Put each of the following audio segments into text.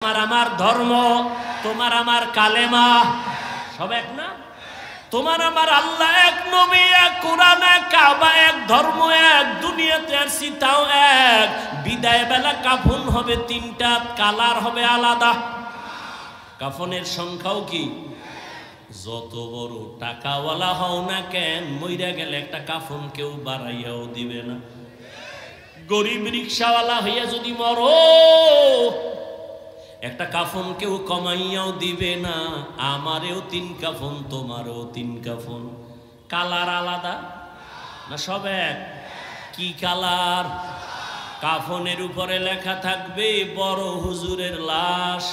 আমার ধর্ম, তোমার আমার কালেমা সব এক না? তোমার আমার আল্লাহ এক, নবী এক, কোরআন এক, কাবা এক, ধর্ম এক, দুনিয়াতে আসছি তাও এক। বিদায় বেলা কাফন হবে তিনটা, কালার হবে আলাদা। কাফনের সংখ্যাও কি? যত বড় টাকাওয়ালা হও না কেন, মইরা গেলে একটা কাফন কেউ বাড়াইয়াও দিবে না। গরিব রিক্সাওয়ালা হইয়া যদি মরো, একটা কাফন কেউ কমাইয়াও দিবে না। আমারেও তিন কাফন, তোমারও তিন কাফন। কালার আলাদা না সব এক? কি কালার? কাফনের উপরে লেখা থাকবে বড় হুজুরের লাশ,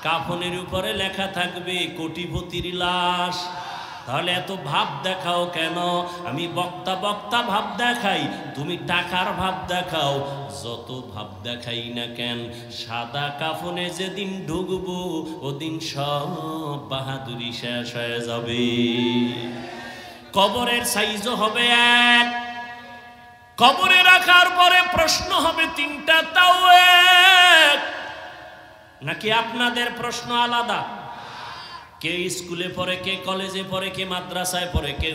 কাফনের উপরে লেখা থাকবে কোটিপতির লাশ। তাহলে এত ভাব দেখাও কেন? আমি বক্তা বক্তা ভাব দেখাই, তুমি টাকার ভাব দেখাও। যত ভাব দেখাই না কেন, সাদা কাফনে যেদিন ঢুকবো ওদিন সব বাহাদুরি শেষ হয়ে যাবে। কবরের সাইজও হবে এক, কবরে রাখার পরে প্রশ্ন হবে তিনটা, তাও এক। নাকি আপনাদের প্রশ্ন আলাদা? কে স্কুলে পড়ে, কে কলেজে পড়ে, কে মাদ্রাসায় পড়ে, কে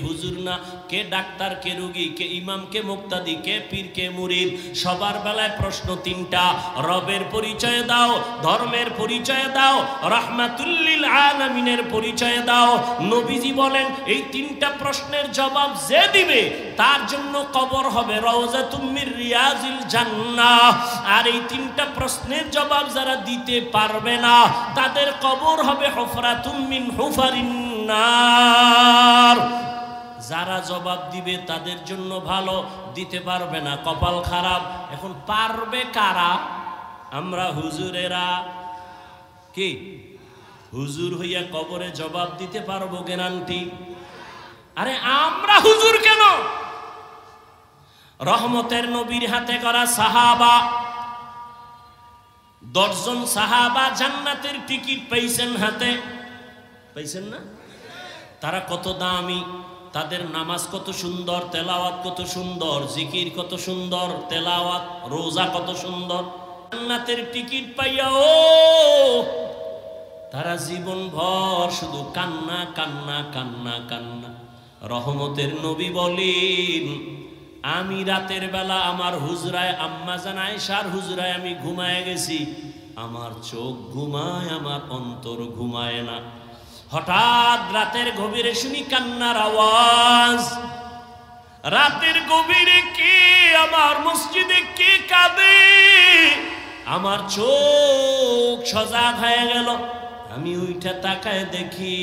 হুজুর না, কে ডাক্তার, কে রোগী, কে ইমাম, কে মুক্তাদি, কে পীর, কে মুরিদ। সবার বেলায় প্রশ্ন তিনটা। রবের পরিচয় দাও, ধর্মের পরিচয় দাও, রাহমাতুল্লিল আলামিনের পরিচয় দাও। নবীজি বলেন এই তিনটা প্রশ্নের জবাব যে দিবে তার জন্য কবর হবে রাউযাতুম মির রিয়াজিল জান্নাহ। আর এই তিনটা প্রশ্নের জবাব যারা দিতে পারবে না, তাদের কবর হবে হুফরাতুম মিন হুফারিন নার। যারা জবাব দিবে তাদের জন্য ভালো, দিতে পারবে না কপাল খারাপ। এখন পারবে কারা? আমরা হুজুরেরা। কি হুজুর হইয়া কবরে জবাব দিতে পারবো গ্যারান্টি? আরে আমরা হুজুর কেন? রহমতের নবীর হাতে করা সাহাবা, 10 জন সাহাবা জান্নাতের টিকিট পাইছেন হাতে। পাইছেন না? তারা কত দামি, তাদের নামাজ কত সুন্দর, তেলাওয়াত কত সুন্দর, জিকির কত সুন্দর, তেলাওয়াত রোজা কত সুন্দর। জান্নাতের টিকিট পাইয়াও তারা জীবন ভর শুধু কান্না কান্না কান্না কান্না। রহমতের নবী বলেন আমি রাতের বেলা আমার হুজরায়, আম্মা জান আয়েশার হুজরায় আমি ঘুমায় গেছি। আমার চোখ ঘুমায়, আমার অন্তর ঘুমায় না। হঠাৎ রাতের গভীরে শুনি কান্নার আওয়াজ। রাতের গভীরে কে আমার মসজিদে কে কাঁদে? আমার চোখ সজাগ হয়ে গেল। আমি ওইটা তাকায় দেখি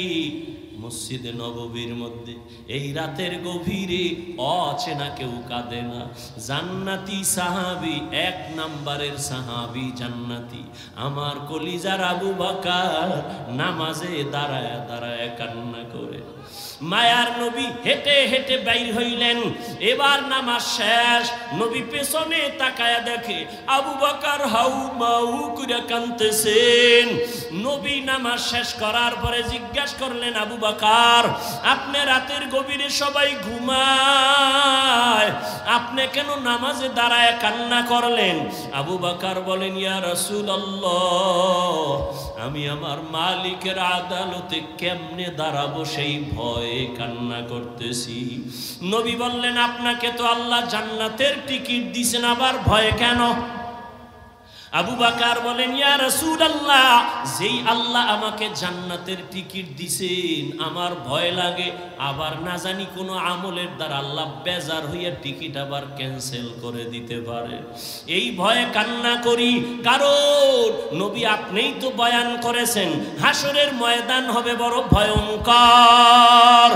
মসজিদে নববীর মধ্যে এই রাতের গভীরে অচেনা কেউ কাঁদে না। জান্নাতি সাহাবী, 1 নাম্বারের সাহাবী জান্নাতি, আমার কলিজার আবু বকর নামাজে দাঁড়ায় দাঁড়ায় কান্না করে। মায়ার নবী হেঁটে হেঁটে বাইর হইলেন। এবার নামাজ শেষ, নবী পেছনে তাকায়া দেখে আবু বকর হাউ মাউ করে কাঁদতেছেন। নবী নামাজ শেষ করার পরে জিজ্ঞাসা করলেন আবু বকর, আপনি রাতের গভীরে সবাই ঘুমায়, আপনি কেন নামাজে দাঁড়ায় কান্না করলেন? আবু বকর বলেন ইয়া রাসূলুল্লাহ, আমি আমার মালিকের আদালতে কেমনে দাঁড়াবো সেই ভয়ে কান্না করতেছি। নবী বললেন আপনাকে তো আল্লাহ জান্নাতের টিকিট দিয়েছেন, আবার ভয় কেন? আবু বকর বলেন ইয়া রাসূলুল্লাহ, যেই আল্লাহ আমাকে জান্নাতের টিকিট দিছেন আমার ভয় লাগে আবার না জানি কোন আমলের দ্বারা আল্লাহ বেজার হইয়া টিকিট আবার ক্যান্সেল করে দিতে পারে, এই ভয়ে কান্না করি। কারণ নবী আপনিই তো বয়ান করেছেন হাসরের ময়দান হবে বড় ভয়ঙ্কর।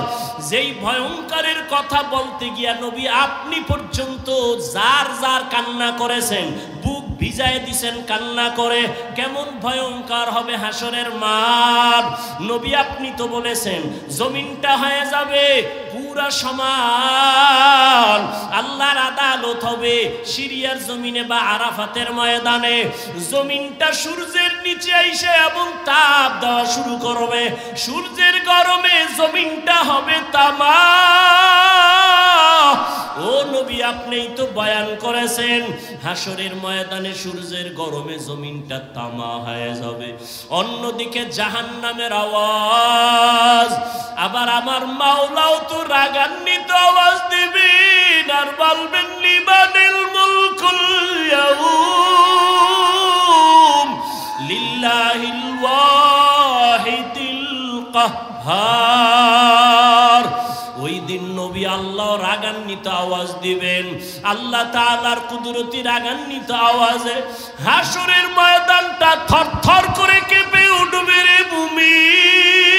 যেই ভয়ঙ্করের কথা বলতে গিয়া নবী আপনি পর্যন্ত যার যার কান্না করেছেন, বুক ভিজায় দিছেন কান্না করে। কেমন ভয়ঙ্কর হবে হাসরের মাঠ। নবী আপনি তো বলেছেন জমিনটা হয়ে যাবে পুরা সমান, আল্লাহর আদালত হবে সিরিয়ার জমিনে বা আরাফাতের ময়দানে। জমিনটা সূর্যের নিচে আইসে এবং তাপ দেওয়া শুরু করবে। সূর্যের গরমে জমিনটা হবে তামা। ও নবী আপনিই তো বয়ান করেছেন হাসরের ময়দানে সূর্যের গরমে জমিনটা তামা হয়ে যাবে, অন্যদিকে জাহান্নামের আওয়াজ, আবার আমার মাওলাও তো রাগান্বিত আওয়াজ দিবেন আর বলবেন লিমানিল মুলকুল ইয়াউম লিল্লাহিল ওয়াহিদিল কাহ্হার। ওই দিন নবী আল্লাহ রাগান্বিত আওয়াজ দিবেন, আল্লাহ তাআলার কুদরতি রাগান্বিত আওয়াজে হাসরের ময়দানটা থরথর করে কেঁপে উঠবে রে মুমিন।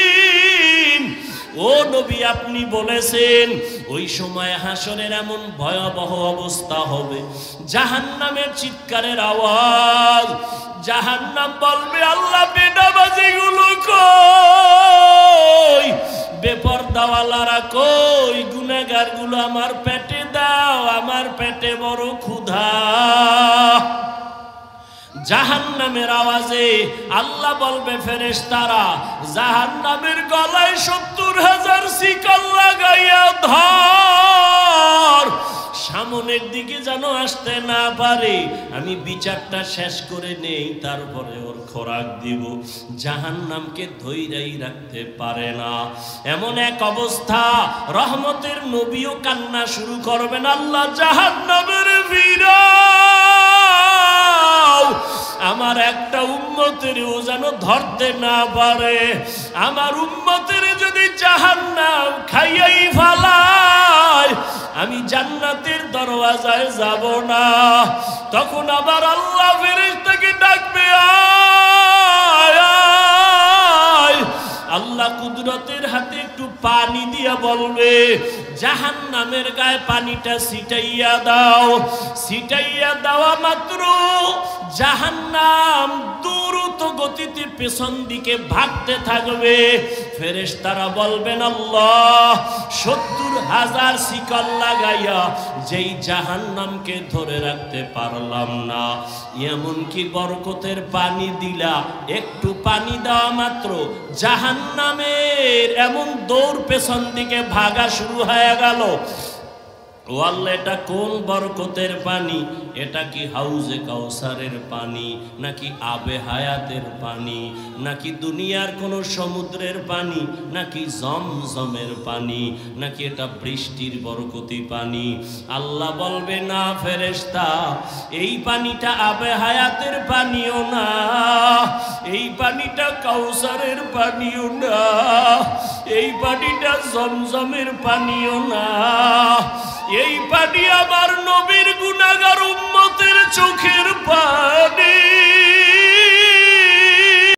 ও নবী আপনি বলেছেন ওই সময় হাসরের এমন ভয়াবহ অবস্থা হবে, জাহান্নামের চিৎকারের আওয়াজ, জাহান্নাম বলবে আল্লাহ বেনামাজিগুলো কই, বেপরদাওয়ালারা কই, গুনাহগারগুলো আমার পেটে দাও, আমার পেটে বড় ক্ষুধা। জাহান্নামের আওয়াজে আল্লাহ বলবে ফেরেশতারা জাহান্নামের গলায় ৭০,০০০ শিকল লাগাইয়া ধর, সামনের দিকে যেন আসতে না পারে, আমি বিচারটা শেষ করে নেই তারপরে ওর খোরাক দিব। জাহান্নামকে ধৈর্যই রাখতে পারে না, এমন এক অবস্থা রহমতের নবীও কান্না শুরু করবেন, আল্লাহ জাহান্নামের ফিরাও, আমার একটা উম্মতেরও যেন ধরতে না পারে, আমার উম্মতের যদি জাহান্নাম খাইয়াই ফালায় আমি জান্নাতের দরওয়াজায় যাব না। তখন আবার আল্লাহ ফেরেশতাকে ডাকবে, আয় আয়, আল্লাহ কুদরতের হাতে একটু পানি দিয়া বলবে জাহান্নামের গায়ে পানিটা ছিটাইয়া দাও, ছিটাইয়া দেওয়া মাত্র জাহান্নাম দ্রুত গতিতে পেছন দিকে ভাগতে থাকবে। ফেরেশতারা বলবেন আল্লাহ ৭০,০০০ শিকল লাগাইয়া যেই জাহান্নামকে ধরে রাখতে পারলাম না, এমনকি বরকতের পানি দিলা, একটু পানি দেওয়া মাত্র জাহান্নামের এমন দৌড় পেছন দিকে ভাগা শুরু হয়ে গেল। ও আল্লাহ এটা কোন বরকতের পানি? এটা কি হাউজে কাউসারের পানি, নাকি আবে হায়াতের পানি, নাকি দুনিয়ার কোনো সমুদ্রের পানি, নাকি জমজমের পানি, নাকি এটা বৃষ্টির বরকতি পানি? আল্লাহ বলবে না ফেরেশতা, এই পানিটা আবে হায়াতের পানিও না, এই পানিটা কাউসারের পানিও না, এই পানিটা জমজমের পানিও না, এই পানি আমার নবীর গুনাহগার উম্মতের চোখের পানি।